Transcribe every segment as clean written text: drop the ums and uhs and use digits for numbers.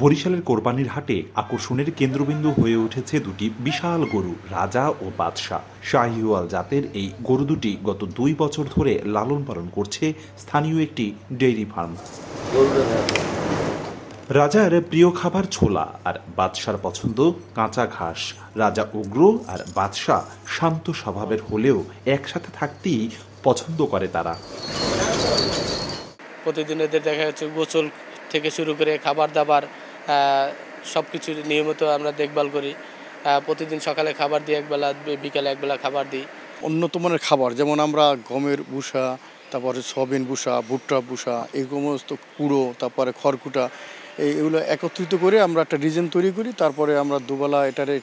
বরিশালের কোরবানির হাটে আকর্ষণের কেন্দ্রবিন্দু হয়ে উঠেছে দুটি বিশাল গরু, রাজা ও বাদশাহ। শাহিওয়াল জাতের এই গরু দুটি গত 2 বছর ধরে লালন পালন করছে স্থানীয় একটি ডেইরি ফার্ম। রাজার প্রিয় খাবার ছোলা আর বাদশার পছন্দ কাঁচা ঘাস। রাজা উগ্র আর বাদশাহ শান্ত স্বভাবের হলেও একসাথে থাকতেই পছন্দ করে তারা। প্রতিদিন এদের দেখা যাচ্ছে গোসল থেকে শুরু করে খাবার দাবার সব কিছু নিয়মিত আমরা দেখভাল করি। প্রতিদিন সকালে খাবার দিই একবেলা, বিকালে একবেলা খাবার দিই। উন্নত মানের খাবার যেমন আমরা গমের ভুষা, তারপরে সয়াবিন ভুষা, ভুট্টা ভুষা, এই সমস্ত কুড়ো, তারপরে খড়কুটা, এইগুলো একত্রিত করে আমরা একটা রিজেন তৈরি করি। তারপরে আমরা দুবেলা এটারে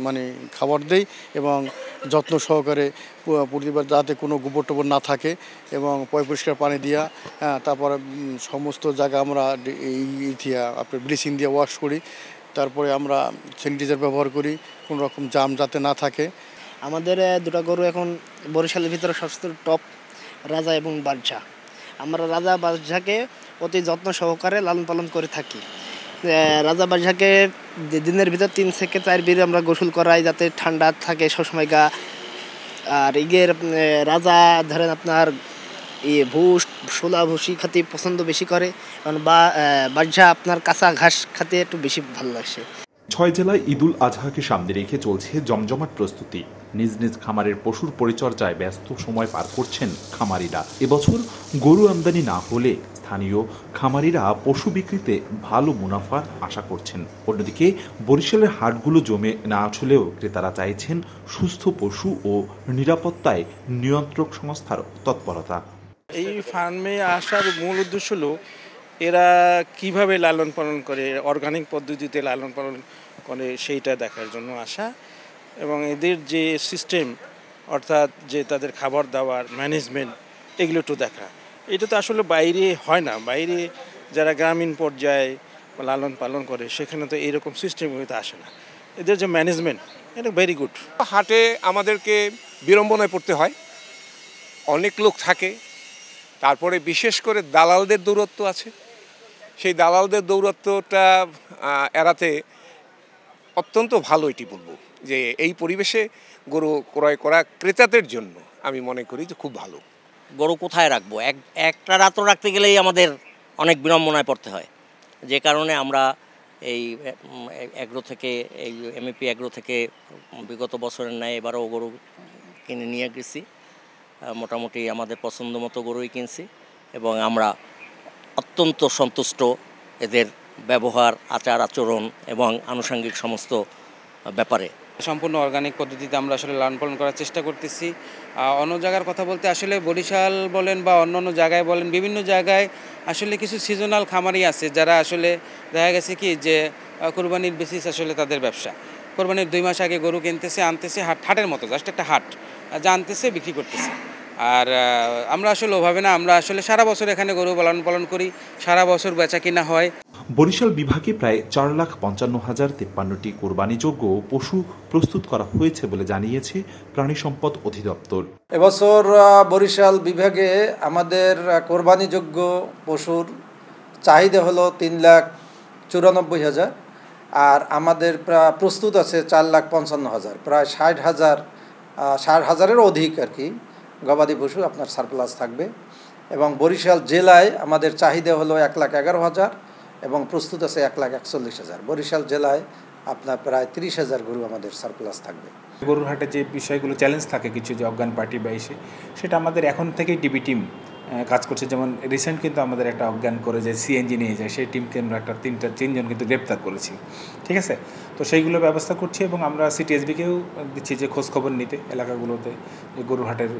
মানে খাবার দেই এবং যত্ন সহকারে প্রতিবার যাতে কোনো গোবর টোবর না থাকে এবং পরিষ্কার পানি দিয়া, তারপরে সমস্ত জায়গা আমরা আপনার ব্লিচিং দিয়ে ওয়াশ করি। তারপরে আমরা স্যানিটাইজার ব্যবহার করি, কোনো রকম জাম যাতে না থাকে। আমাদের দুটো গরু এখন বরিশালের ভিতরে সবচেয়ে টপ, রাজা এবং বাদশাহ। আমরা রাজা বাদশাকে অতি যত্ন সহকারে লালন পালন করে থাকি। রাজা বাদশাকে দিনের ভিতর 3 থেকে 4 বার আমরা গোসল করাই, যাতে ঠান্ডা থাকে সবসময় গা। আর ইগের রাজা ধরেন আপনার ভুষ, শোলা ভুসি খাতে পছন্দ বেশি করে, কারণ বাদশাহ আপনার কাঁচা ঘাস খাতে একটু বেশি ভালো লাগছে। 6 জেলায় ঈদুল আজহাকে সামনে রেখে চলছে জমজমাট প্রস্তুতি। নিজ নিজ খামারের পশুর পরিচর্যায় ব্যস্ত সময় পার করছেন খামারিরা। এবছর গরু আমদানি না হলে স্থানীয় খামারিরা পশু বিক্রিতে ভালো মুনাফা আশা করছেন। অন্যদিকে বরিশালের হাটগুলো জমে না আসলেও ক্রেতারা চাইছেন সুস্থ পশু ও নিরাপত্তায় নিয়ন্ত্রক সংস্থার তৎপরতা। এই ফার্মে আসার মূল উদ্দেশ্য হলো এরা কিভাবে লালন পালন করে, অর্গানিক পদ্ধতিতে লালন পালন করে সেইটা দেখার জন্য আসা, এবং এদের যে সিস্টেম অর্থাৎ যে তাদের খাবার দাবার ম্যানেজমেন্ট এগুলো একটু দেখা। এটা তো আসলে বাইরে হয় না, বাইরে যারা গ্রামীণ পর্যায়ে লালন পালন করে সেখানে তো এইরকম সিস্টেম হয়তো আসে না। এদের যে ম্যানেজমেন্ট এটা ভেরি গুড। হাটে আমাদেরকে বিড়ম্বনায় পড়তে হয়, অনেক লোক থাকে, তারপরে বিশেষ করে দালালদের দৌরত্ব আছে। সেই দালালদের দৌরত্বটা এড়াতে অত্যন্ত ভালো এটি বলবো যে এই পরিবেশে গরু ক্রয় করা ক্রেতাদের জন্য আমি মনে করি যে খুব ভালো। গরু কোথায় রাখবো, একটা রাত্র রাখতে গেলেই আমাদের অনেক বিড়ম্বনায় পড়তে হয়, যে কারণে আমরা এই এগ্রো থেকে, এই এমএপি এগ্রো থেকে বিগত বছরের ন্যায় এবারও গরু কিনে নিয়ে গেছি। মোটামুটি আমাদের পছন্দ মতো গরুই কিনছি এবং আমরা অত্যন্ত সন্তুষ্ট এদের ব্যবহার, আচার আচরণ এবং আনুষঙ্গিক সমস্ত ব্যাপারে। সম্পূর্ণ অর্গানিক পদ্ধতিতে আমরা আসলে লালন পালন করার চেষ্টা করতেছি। অন্য জায়গার কথা বলতে আসলে বরিশাল বলেন বা অন্য জায়গায় বলেন, বিভিন্ন জায়গায় আসলে কিছু সিজনাল খামারি আছে যারা আসলে দেখা গেছে কি যে কোরবানির বেসিস আসলে তাদের ব্যবসা। কোরবানির 2 মাস আগে গরু কিনতেছে, আনতেছে, হাটের মতো জাস্ট একটা হাট, যা আনতেছে বিক্রি করতেছে। আর আমরা আসলে ওভাবে না, আমরা আসলে সারা বছর এখানে গরু লালন পালন করি, সারা বছর বেচা কিনা হয়। বরিশাল বিভাগে প্রায় 4,55,053টি কোরবানিযোগ্য পশু প্রস্তুত করা হয়েছে বলে জানিয়েছে প্রাণী সম্পদ অধিদপ্তর। এবছর বরিশাল বিভাগে আমাদের কোরবানিযোগ্য পশুর চাহিদা হলো 3,94,000, আর আমাদের প্রস্তুত আছে 4,55,000, প্রায় 60,000-এর অধিক আর কি গবাদি পশু আপনার সারপ্লাস থাকবে। এবং বরিশাল জেলায় আমাদের চাহিদা হলো 1,11,000 এবং প্রস্তুত আছে 1,41,000। বরিশাল জেলায় আপনার প্রায় 30,000 গরু আমাদের সারপ্লাস থাকবে। গরুর হাটে যে বিষয়গুলো চ্যালেঞ্জ থাকে কিছু, যে অজ্ঞান পার্টি বা এসে, সেটা আমাদের এখন থেকেই ডিবি টিম কাজ করছে। যেমন রিসেন্ট কিন্তু আমাদের একটা অজ্ঞান করে যে সিএনজি নিয়ে যায়, সেই টিমকে আমরা একটা 3জন কিন্তু গ্রেপ্তার করেছি। ঠিক আছে, তো সেইগুলো ব্যবস্থা করছি এবং আমরা সিটিএসবিকেও দিচ্ছি যে খোঁজখবর নিতে এলাকাগুলোতে, যে গরুর হাটের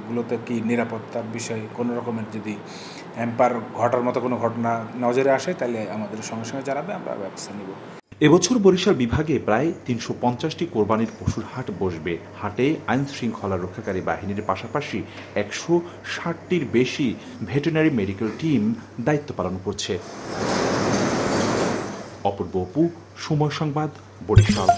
গুলোতে কি নিরাপত্তার বিষয়ে কোনো রকমের যদি হ্যাম্পার ঘটার মতো কোনো ঘটনা নজরে আসে তাহলে আমাদের সঙ্গে সঙ্গে জানাবে, আমরা ব্যবস্থা নিব। এবছর বরিশাল বিভাগে প্রায় 350টি কোরবানির পশুর হাট বসবে। হাটে আইন শৃঙ্খলা রক্ষাকারী বাহিনীর পাশাপাশি 160টির বেশি ভেটেরিনারি মেডিকেল টিম দায়িত্ব পালন করছে। অপূর্ব অপু, সময় সংবাদ, বরিশাল।